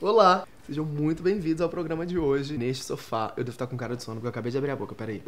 Olá, sejam muito bem-vindos ao programa de hoje. Neste sofá, eu devo estar com cara de sono porque eu acabei de abrir a boca, peraí.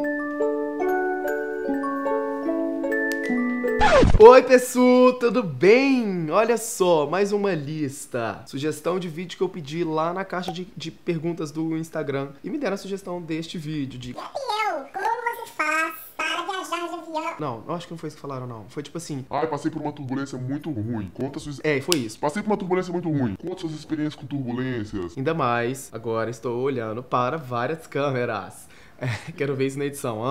Oi, pessoal, tudo bem? Olha só, mais uma lista. Sugestão de vídeo que eu pedi lá na caixa de perguntas do Instagram. E me deram a sugestão deste vídeo de... Gabriel, como você faz para viajar de avião? Não, eu acho que não foi isso que falaram, não. Foi tipo assim... Ai, passei por uma turbulência muito ruim. Conta suas... foi isso. Passei por uma turbulência muito ruim. Conta suas experiências com turbulências. Ainda mais, agora estou olhando para várias câmeras. Quero ver isso na edição.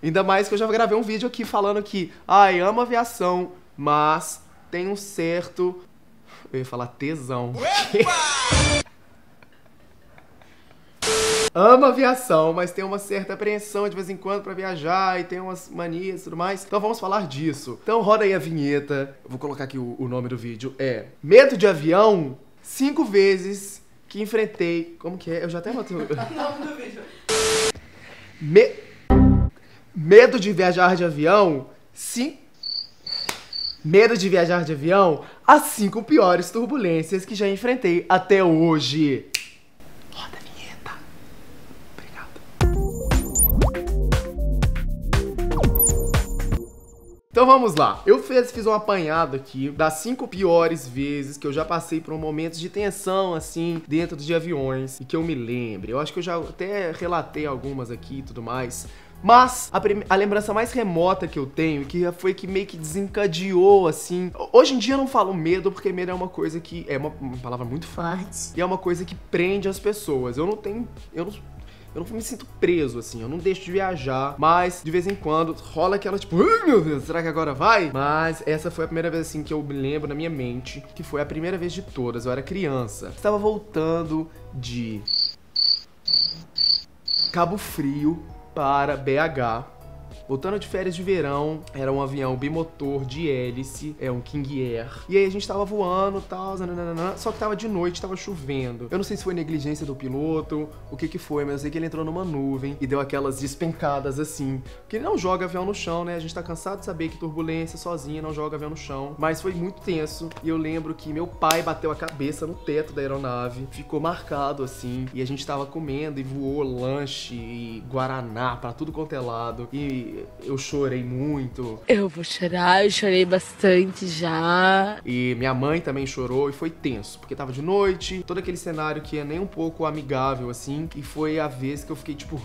Ainda mais que eu já gravei um vídeo aqui falando que, amo aviação, mas tem um certo... Eu ia falar tesão. Amo aviação, mas tem uma certa apreensão de vez em quando pra viajar e tem umas manias e tudo mais. Então vamos falar disso. Então roda aí a vinheta. Eu vou colocar aqui o nome do vídeo. Medo de avião, 5 vezes que enfrentei... Como que é? Eu já até botei o nome do vídeo. Medo de viajar de avião, Medo de viajar de avião, as 5 piores turbulências que já enfrentei até hoje. Roda a vinheta. Obrigado. Então vamos lá. Eu fiz um apanhado aqui das 5 piores vezes que eu já passei por momentos de tensão, assim, dentro de aviões. E que eu me lembre. Eu acho que eu já até relatei algumas aqui e tudo mais. Mas a lembrança mais remota que eu tenho, que foi que meio que desencadeou, assim... Hoje em dia eu não falo medo, porque medo é uma coisa que... É uma palavra muito forte. E é uma coisa que prende as pessoas. Eu não me sinto preso, assim, eu não deixo de viajar, mas de vez em quando rola aquela tipo, ai meu Deus, será que agora vai? Mas essa foi a primeira vez, assim, que eu me lembro na minha mente, que foi a primeira vez de todas, eu era criança. Estava voltando de Cabo Frio para BH. Voltando de férias de verão, era um avião bimotor de hélice, um King Air. E aí a gente tava voando e tal, só que tava de noite, tava chovendo. Eu não sei se foi negligência do piloto, o que foi, mas eu sei que ele entrou numa nuvem e deu aquelas despencadas assim. Porque ele não joga avião no chão, né? A gente tá cansado de saber que turbulência sozinha não joga avião no chão. Mas foi muito tenso e eu lembro que meu pai bateu a cabeça no teto da aeronave, ficou marcado assim. E a gente tava comendo e voou lanche e guaraná pra tudo quanto é lado. E eu chorei muito. Eu vou chorar, eu chorei bastante já. E minha mãe também chorou e foi tenso, porque tava de noite, todo aquele cenário que é nem um pouco amigável, assim. E foi a vez que eu fiquei, tipo...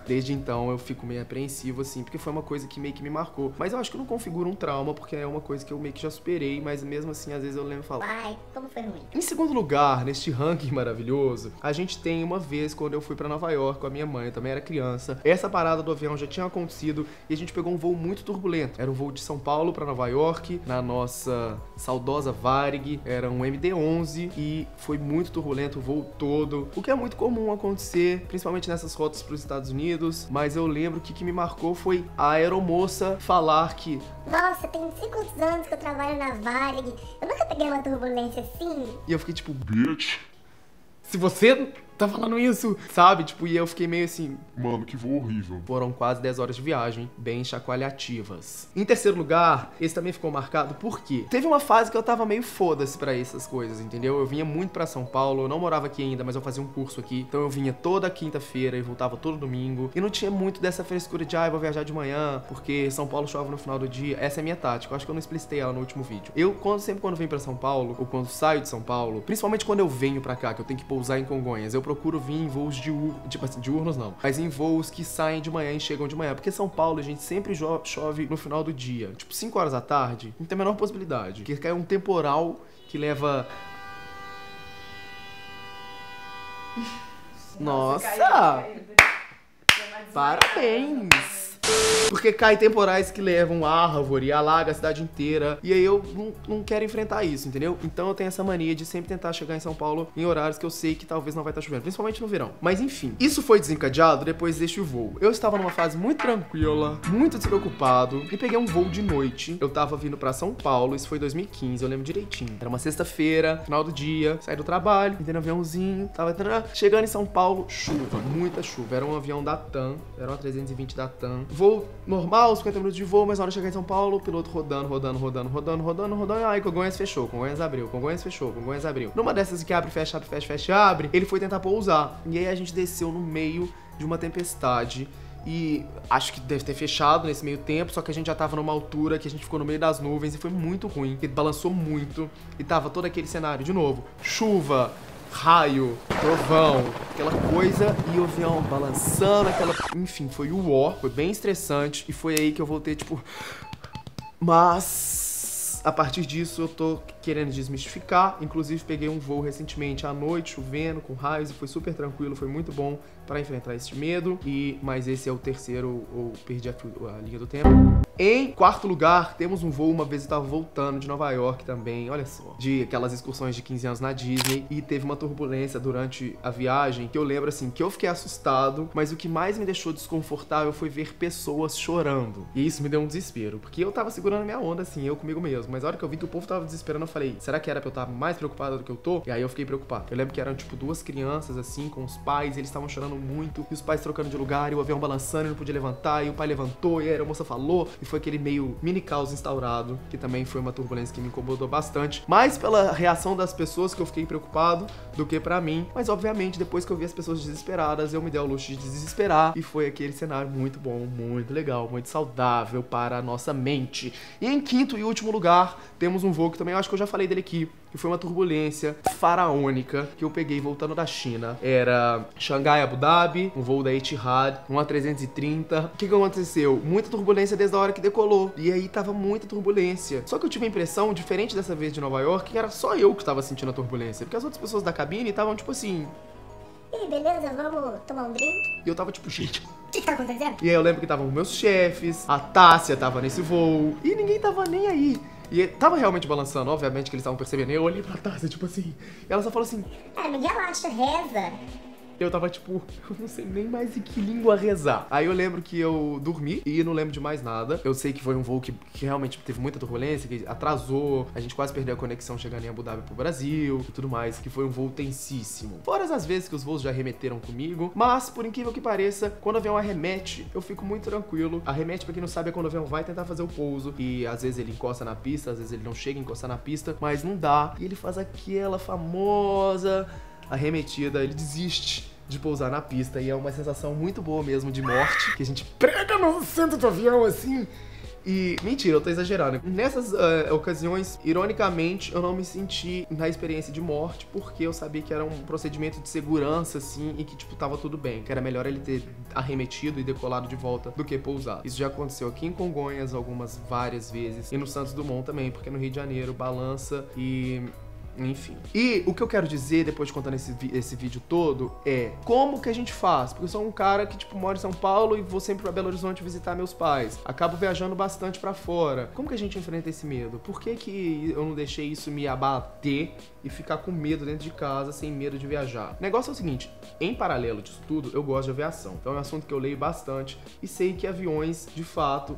Desde então eu fico meio apreensivo, assim, porque foi uma coisa que meio que me marcou. Mas eu acho que eu não configuro um trauma, porque é uma coisa que eu meio que já superei, mas mesmo assim, às vezes eu lembro e falo... Ai, como foi ruim? Em segundo lugar, neste ranking maravilhoso, a gente tem uma vez quando eu fui pra Nova York com a minha mãe, eu também era criança. Essa parada do avião já tinha acontecido e a gente pegou um voo muito turbulento. Era um voo de São Paulo pra Nova York, na nossa saudosa Varig, era um MD-11 e foi muito turbulento o voo todo, o que é muito comum acontecer, principalmente nessas rotas pros Estados Unidos, mas eu lembro que o que me marcou foi a aeromoça falar que... Nossa, tem 5 anos que eu trabalho na Varig, eu nunca peguei uma turbulência assim. E eu fiquei tipo... Bitch. Se você tá falando isso, sabe? Tipo, e eu fiquei meio assim... Mano, que voo horrível. Foram quase 10 horas de viagem, bem chacoalhativas. Em terceiro lugar, esse também ficou marcado porque teve uma fase que eu tava meio foda-se pra essas coisas, entendeu? Eu vinha muito pra São Paulo, eu não morava aqui ainda, mas eu fazia um curso aqui. Então eu vinha toda quinta-feira e voltava todo domingo. E não tinha muito dessa frescura de, eu vou viajar de manhã, porque São Paulo chove no final do dia. Essa é a minha tática, eu acho que eu não explicitei ela no último vídeo. Eu, sempre quando venho pra São Paulo, ou quando saio de São Paulo, principalmente quando eu venho pra cá, que eu tenho que pousar em Congonhas, eu procuro vir em voos tipo assim, diurnos não, mas em voos que saem de manhã e chegam de manhã, porque São Paulo, gente, sempre chove no final do dia, tipo 5 horas da tarde, não tem a menor possibilidade, porque cai um temporal que leva... Nossa! Parabéns! Porque cai temporais que levam árvore e alaga a cidade inteira. E aí eu não quero enfrentar isso, entendeu? Então eu tenho essa mania de sempre tentar chegar em São Paulo em horários que eu sei que talvez não vai estar chovendo, principalmente no verão. Mas enfim, isso foi desencadeado depois deste voo. Eu estava numa fase muito tranquila, muito despreocupado, e peguei um voo de noite. Eu tava vindo pra São Paulo, isso foi 2015, eu lembro direitinho. Era uma sexta-feira, final do dia, saí do trabalho, entrei no aviãozinho, tava chegando em São Paulo, chuva, muita chuva. Era um avião da TAM, era uma 320 da TAM. voo normal, 50 minutos de voo, mas na hora de chegar em São Paulo, o piloto rodando, aí Congonhas fechou, Congonhas abriu, Congonhas fechou, Congonhas abriu. Numa dessas que abre, fecha, abre, fecha, fecha, abre, ele foi tentar pousar. E aí a gente desceu no meio de uma tempestade. E acho que deve ter fechado nesse meio tempo, só que a gente já tava numa altura que a gente ficou no meio das nuvens e foi muito ruim, porque balançou muito e tava todo aquele cenário de novo, chuva, raio, trovão, aquela coisa, e o avião balançando, enfim, foi o ó, foi bem estressante e foi aí que eu voltei, tipo, mas a partir disso eu tô querendo desmistificar, inclusive peguei um voo recentemente à noite, chovendo, com raios, e foi super tranquilo, foi muito bom pra enfrentar este medo, mas esse é o terceiro, eu perdi a linha do tempo. Em quarto lugar, temos um voo, uma vez eu tava voltando de Nova York também, olha só, de aquelas excursões de 15 anos na Disney, e teve uma turbulência durante a viagem, que eu lembro assim, que eu fiquei assustado, mas o que mais me deixou desconfortável foi ver pessoas chorando, e isso me deu um desespero, porque eu tava segurando minha onda assim, eu comigo mesmo, mas a hora que eu vi que o povo tava desesperando, eu falei, será que era pra eu estar mais preocupado do que eu tô? E aí eu fiquei preocupado. Eu lembro que eram tipo duas crianças assim, com os pais, e eles estavam chorando muito, e os pais trocando de lugar, e o avião balançando, e não podia levantar, e o pai levantou, e aí a moça falou, e foi aquele meio mini caos instaurado, que também foi uma turbulência que me incomodou bastante, mais pela reação das pessoas que eu fiquei preocupado do que pra mim, mas obviamente depois que eu vi as pessoas desesperadas, eu me dei ao luxo de desesperar, e foi aquele cenário muito bom, muito legal, muito saudável para a nossa mente. E em quinto e último lugar, temos um voo que também eu acho que eu já falei dele aqui, que foi uma turbulência faraônica que eu peguei voltando da China. Era Xangai, Abu Dhabi, um voo da Etihad, um A330. O que aconteceu? Muita turbulência desde a hora que decolou. E aí tava muita turbulência. Só que eu tive a impressão, diferente dessa vez de Nova York, que era só eu que tava sentindo a turbulência. Porque as outras pessoas da cabine estavam tipo assim... E aí, beleza? Vamos tomar um drink? E eu tava tipo, gente... O que tá acontecendo? E aí eu lembro que estavam meus chefes, a Tássia tava nesse voo, e ninguém tava nem aí. E tava realmente balançando, obviamente que eles estavam percebendo. Eu olhei pra Tássia, tipo assim, e ela só falou assim... me relaxa, reza. Eu tava tipo, eu não sei nem mais em que língua rezar. Aí eu lembro que eu dormi e não lembro de mais nada. Eu sei que foi um voo que realmente teve muita turbulência, que atrasou, a gente quase perdeu a conexão chegando em Abu Dhabi pro Brasil e tudo mais, que foi um voo tensíssimo. Fora as vezes que os voos já arremeteram comigo, mas por incrível que pareça, quando o avião arremete, eu fico muito tranquilo. Arremete, pra quem não sabe, é quando o avião vai tentar fazer o pouso e às vezes ele encosta na pista, às vezes ele não chega a encostar na pista, mas não dá. E ele faz aquela famosa arremetida, ele desiste de pousar na pista, e é uma sensação muito boa mesmo de morte, que a gente prega no centro do avião assim. E, mentira, eu tô exagerando. Nessas ocasiões, ironicamente, eu não me senti na experiência de morte, porque eu sabia que era um procedimento de segurança, assim, e que, tipo, tava tudo bem. Que era melhor ele ter arremetido e decolado de volta do que pousar. Isso já aconteceu aqui em Congonhas várias vezes, e no Santos Dumont também, porque no Rio de Janeiro balança e... enfim. E o que eu quero dizer, depois de contando esse vídeo todo, é como que a gente faz? Porque eu sou um cara que, tipo, mora em São Paulo e vou sempre pra Belo Horizonte visitar meus pais. Acabo viajando bastante pra fora. Como que a gente enfrenta esse medo? Por que que eu não deixei isso me abater e ficar com medo dentro de casa, sem medo de viajar? O negócio é o seguinte, em paralelo disso tudo, eu gosto de aviação. Então é um assunto que eu leio bastante e sei que aviões, de fato...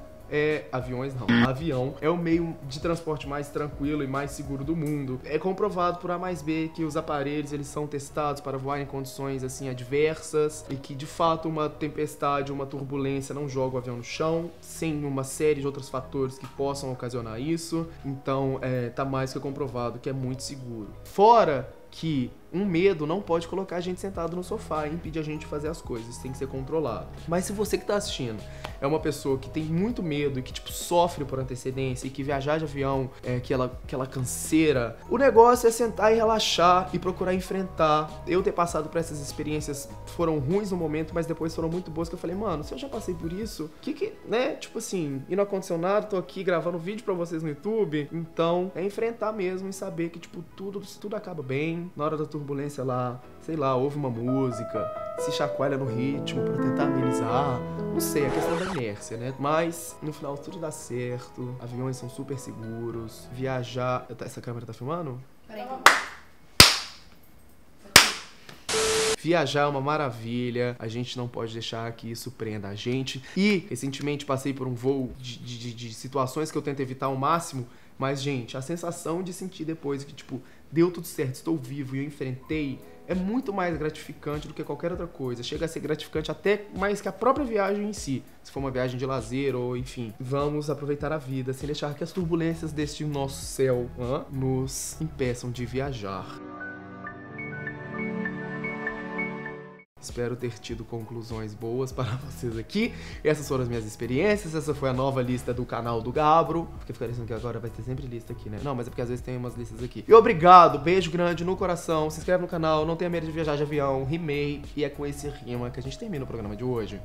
Avião é o meio de transporte mais tranquilo e mais seguro do mundo. É comprovado por A mais B que os aparelhos, eles são testados para voar em condições, assim, adversas, e que, de fato, uma tempestade, uma turbulência não joga o avião no chão, sem uma série de outros fatores que possam ocasionar isso. Então, tá mais que comprovado que é muito seguro. Fora que um medo não pode colocar a gente sentado no sofá e impedir a gente de fazer as coisas, tem que ser controlado. Mas se você que tá assistindo é uma pessoa que tem muito medo e que, tipo, sofre por antecedência e que viajar de avião é aquela canseira, o negócio é sentar e relaxar e procurar enfrentar. Eu ter passado por essas experiências foram ruins no momento, mas depois foram muito boas, que eu falei, mano, se eu já passei por isso, né, tipo assim, e não aconteceu nada, tô aqui gravando vídeo pra vocês no YouTube, então é enfrentar mesmo e saber que, tipo, tudo acaba bem. Na hora da turbulência lá, sei lá, ouve uma música, se chacoalha no ritmo pra tentar amenizar, não sei, a questão da inércia, né? Mas no final tudo dá certo, aviões são super seguros, viajar... Essa câmera tá filmando? Peraí. Viajar é uma maravilha, a gente não pode deixar que isso prenda a gente. E recentemente passei por um voo de situações que eu tento evitar ao máximo, mas, gente, a sensação de sentir depois que, tipo, deu tudo certo, estou vivo e eu enfrentei, é muito mais gratificante do que qualquer outra coisa. Chega a ser gratificante até mais que a própria viagem em si. Se for uma viagem de lazer ou enfim. Vamos aproveitar a vida sem deixar que as turbulências deste nosso céu nos impeçam de viajar. Espero ter tido conclusões boas para vocês aqui. Essas foram as minhas experiências. Essa foi a nova lista do canal do Gabro. Porque fica parecendo que agora vai ter sempre lista aqui, né? Não, mas é porque às vezes tem umas listas aqui. E obrigado, beijo grande no coração. Se inscreve no canal, não tenha medo de viajar de avião. Rimei. E é com esse rima que a gente termina o programa de hoje.